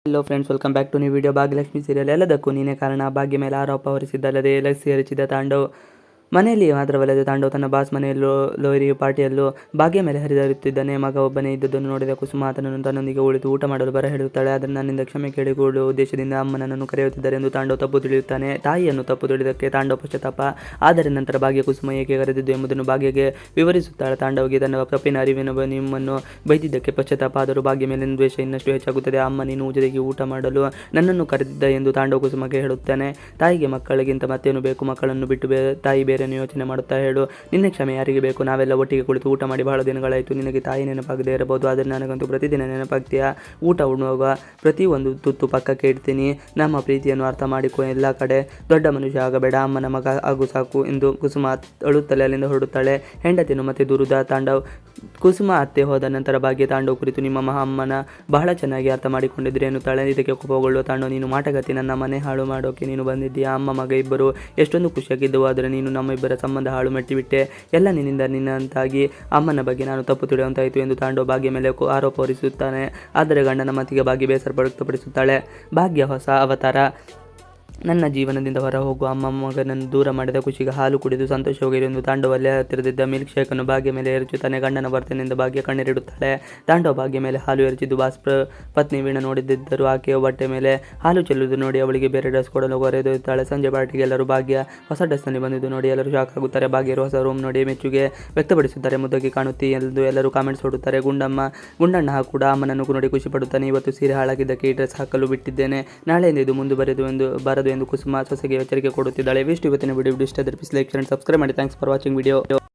Hello friends, welcome back to new video. Bhagyalakshmi serial ಎಲ್ಲದಕ್ಕೂ ನೀನೇ ಕಾರಣ. ಭಾಗ್ಯ ಮೇಲೆ ಆರೋಪ ಹೊರಿಸಿದ್ದಲ್ಲದೆ ಲಸಿ ಹರಿಸಿದ ತಾಂಡವ್. ಮನೆಯಲ್ಲಿ ಮಾತ್ರವಲ್ಲದೆ ತಾಂಡವ್ ತನ್ನ ಬಾಸ್ ಮನೆಯಲ್ಲೂ ಲೋರಿ ಪಾರ್ಟಿಯಲ್ಲೂ ಭಾಗ್ಯ ಮೇಲೆ ಹರಿದಾಡುತ್ತಿದ್ದಾನೆ. ಮಗ ಒಬ್ಬನೇ ಇದ್ದುದನ್ನು ನೋಡಿದ ಕುಸುಮ ಆತನನ್ನು ತನ್ನೊಂದಿಗೆ ಉಳಿದು ಊಟ ಮಾಡಲು ಬರ ಹೇಳುತ್ತಾಳೆ. ಆದರೆ ನನ್ನಿಂದ ಕ್ಷಮೆ ಕೇಳಿಕೊಳ್ಳುವ ಉದ್ದೇಶದಿಂದ ಅಮ್ಮ ನನ್ನನ್ನು ಕರೆಯುತ್ತಿದ್ದಾರೆ ಎಂದು ತಾಂಡವ್ ತಪ್ಪು ತಿಳಿಯುತ್ತಾನೆ. ತಾಯಿಯನ್ನು ತಪ್ಪು ತಿಳಿದಕ್ಕೆ ತಾಂಡವ್ ಪಶ್ಚಾತ್ತಾಪ. ಆದರೆ ನಂತರ ಭಾಗ್ಯ ಕುಸುಮ ಏಕೆ ಕರೆದಿದ್ದು ಎಂಬುದನ್ನು ಭಾಗ್ಯಗೆ ವಿವರಿಸುತ್ತಾಳೆ. ತಾಂಡವ್ಗೆ ತನ್ನ ತಪ್ಪಿನ ಅರಿವಿನ ನಿಮ್ಮನ್ನು ಬೈದಿದ್ದಕ್ಕೆ ಪಶ್ಚಾತ್ತಾಪ. ಆದರೂ ಭಾಗ್ಯ ಮೇಲಿನ ದ್ವೇಷ ಇನ್ನಷ್ಟು ಹೆಚ್ಚಾಗುತ್ತದೆ. ಅಮ್ಮ ನೀನು ಜೊತೆಗೆ ಊಟ ಮಾಡಲು ನನ್ನನ್ನು ಕರೆದಿದ್ದ ಎಂದು ತಾಂಡವ್ ಕುಸುಮಗೆ ಹೇಳುತ್ತಾನೆ. ತಾಯಿಗೆ ಮಕ್ಕಳಿಗಿಂತ ಮತ್ತೇನು ಬೇಕು? ಮಕ್ಕಳನ್ನು ಬಿಟ್ಟು ತಾಯಿ ಬೇರೆ ಯೋಚನೆ ಮಾಡುತ್ತಾ ಹೇಳು. ನಿನ್ನ ಕ್ಷಮೆ ಯಾರಿಗೆ ಬೇಕು? ನಾವೆಲ್ಲ ಒಟ್ಟಿಗೆ ಕುಳಿತು ಊಟ ಮಾಡಿ ಬಹಳ ದಿನಗಳಾಯಿತು. ನಿನಗೆ ತಾಯಿ ನೆನಪಾಗದೇ ಇರಬಹುದು, ಆದರೆ ನನಗಂತೂ ಪ್ರತಿದಿನ ನೆನಪಾಗ್ತೀಯಾ. ಊಟ ಉಣ್ಣುವಾಗ ಪ್ರತಿ ಒಂದು ತುತ್ತು ಪಕ್ಕಕ್ಕೆ ಇಡ್ತೀನಿ. ನಮ್ಮ ಪ್ರೀತಿಯನ್ನು ಅರ್ಥ ಮಾಡಿಕೊ. ಎಲ್ಲ ಕಡೆ ದೊಡ್ಡ ಮನುಷ್ಯ ಆಗಬೇಡ, ಅಮ್ಮನ ಮಗ ಆಗು ಸಾಕು ಎಂದು ಕುಸುಮ ಅಳುತ್ತಲೇ ಅಲ್ಲಿಂದ ಹೊರಡುತ್ತಾಳೆ. ಹೆಂಡತಿಯನ್ನು ಮತ್ತೆ ದೂರುದ ತಾಂಡವ್. ಕುಸುಮ ಅತ್ತೆ ಹೋದ ನಂತರ ಭಾಗ್ಯ ತಾಂಡವ್ ಕುರಿತು ನಿಮ್ಮ ಅಮ್ಮನ ಬಹಳ ಚೆನ್ನಾಗಿ ಅರ್ಥ ಮಾಡಿಕೊಂಡಿದ್ರೆ ಎನ್ನುತ್ತಾಳೆ. ಇದಕ್ಕೆ ಕೋಪಗೊಳ್ಳುವ ತಾಂಡವ್, ನೀನು ಮಾಟಗಾತಿ, ನನ್ನ ಮನೆ ಹಾಳು ಮಾಡೋಕೆ ನೀನು ಬಂದಿದ್ದೀಯಾ. ಅಮ್ಮ ಮಗ ಇಬ್ಬರು ಎಷ್ಟೊಂದು ಖುಷಿಯಾಗಿದ್ದವು, ಆದರೆ ನೀನು ನಮ್ಮಿಬ್ಬರ ಸಂಬಂಧ ಹಾಳು ಮೆಟ್ಟಿಬಿಟ್ಟೆ. ಎಲ್ಲ ನಿನ್ನಿಂದ. ನಿನ್ನಂತಾಗಿ ಅಮ್ಮನ ಬಗ್ಗೆ ನಾನು ತಪ್ಪು ತಿಳಿಯುವಂತಾಯಿತು ಎಂದು ತಾಂಡವ್ ಭಾಗ್ಯ ಮೇಲೆ ಆರೋಪ ಹೊರಿಸುತ್ತಾನೆ. ಆದರೆ ಗಂಡನ ಮಾತಿಗೆ ಭಾಗ್ಯ ಬೇಸರ ವ್ಯಕ್ತಪಡಿಸುತ್ತಾಳೆ. ಭಾಗ್ಯ ಹೊಸ ಅವತಾರ. ನನ್ನ ಜೀವನದಿಂದ ಹೊರ ಹೋಗುವ ಅಮ್ಮ ಮಗನನ್ನು ದೂರ ಮಾಡಿದ ಖುಷಿಗೆ ಹಾಲು ಕುಡಿದು ಸಂತೋಷವಾಗಿರು ಎಂದು ತಾಂಡವ್ ಅಲ್ಲೇ ಹತ್ತಿರದಿದ್ದ ಮಿಲ್ಕ್ ಶೇಕನ್ನು ಭಾಗ್ಯ ಮೇಲೆ ಎರಚುತ್ತಾನೆ. ಗಂಡನ ವರ್ತನೆಯಿಂದ ಭಾಗ್ಯ ಕಣ್ಣೀರಿಡುತ್ತಾಳೆ. ತಾಂಡವ್ ಭಾಗ್ಯ ಮೇಲೆ ಹಾಲು ಎರಚಿದ್ದು ಬಾಸ್ ಪತ್ನಿ ವೀಣಾ ನೋಡಿದ್ದರು. ಆಕೆಯ ಹೊಟ್ಟೆ ಮೇಲೆ ಹಾಲು ಚೆಲ್ಲುವುದು ನೋಡಿ ಅವಳಿಗೆ ಬೇರೆ ಡ್ರೆಸ್ ಕೊಡಲು ಹೊರೆದೊಯ್ಯುತ್ತಾಳೆ. ಸಂಜೆ ಪಾರ್ಟಿಗೆ ಎಲ್ಲರೂ ಭಾಗ್ಯ ಹೊಸ ಡ್ರೆಸ್ನಲ್ಲಿ ಬಂದಿದ್ದು ನೋಡಿ ಎಲ್ಲರೂ ಶಾಕ್ ಆಗುತ್ತಾರೆ. ಭಾಗ್ಯರು ಹೊಸ ರೂಮ್ ನೋಡಿ ಮೆಚ್ಚುಗೆ ವ್ಯಕ್ತಪಡಿಸುತ್ತಾರೆ. ಮುದ್ದಕ್ಕೆ ಕಾಣುತ್ತಿ ಎಂದು ಎಲ್ಲರೂ ಕಾಮೆಂಟ್ಸ್ ಹೊಡುತ್ತಾರೆ. ಗುಂಡಣ್ಣ ಕೂಡ ಅಮ್ಮನನ್ನು ನೋಡಿ ಖುಷಿ ಪಡುತ್ತಾನೆ. ಇವತ್ತು ಸೀರೆ ಹಾಳಾಗಿದ್ದಕ್ಕೆ ಈ ಡ್ರೆಸ್ ಹಾಕಲು ಬಿಟ್ಟಿದ್ದೇನೆ, ನಾಳೆಯಿಂದ ಇದು ಮುಂದೆ ಬರದು ಎಂದು ಕುಸುಮ ಸೊಸೆಗೆ ಎಚ್ಚರಿಕೆ ಕೊಡುತ್ತಿದ್ದಾಳೆ. ಇಷ್ಟು ಇವತ್ತಿನ ವಿಡಿಯೋ ಇಷ್ಟ ಆದರೆ ಪ್ಲೀಸ್ ಲೈಕ್, ಶೇರ್, ಸಬ್ಸ್ಕ್ರೈಬ್ ಮಾಡಿ. Thanks for watching video.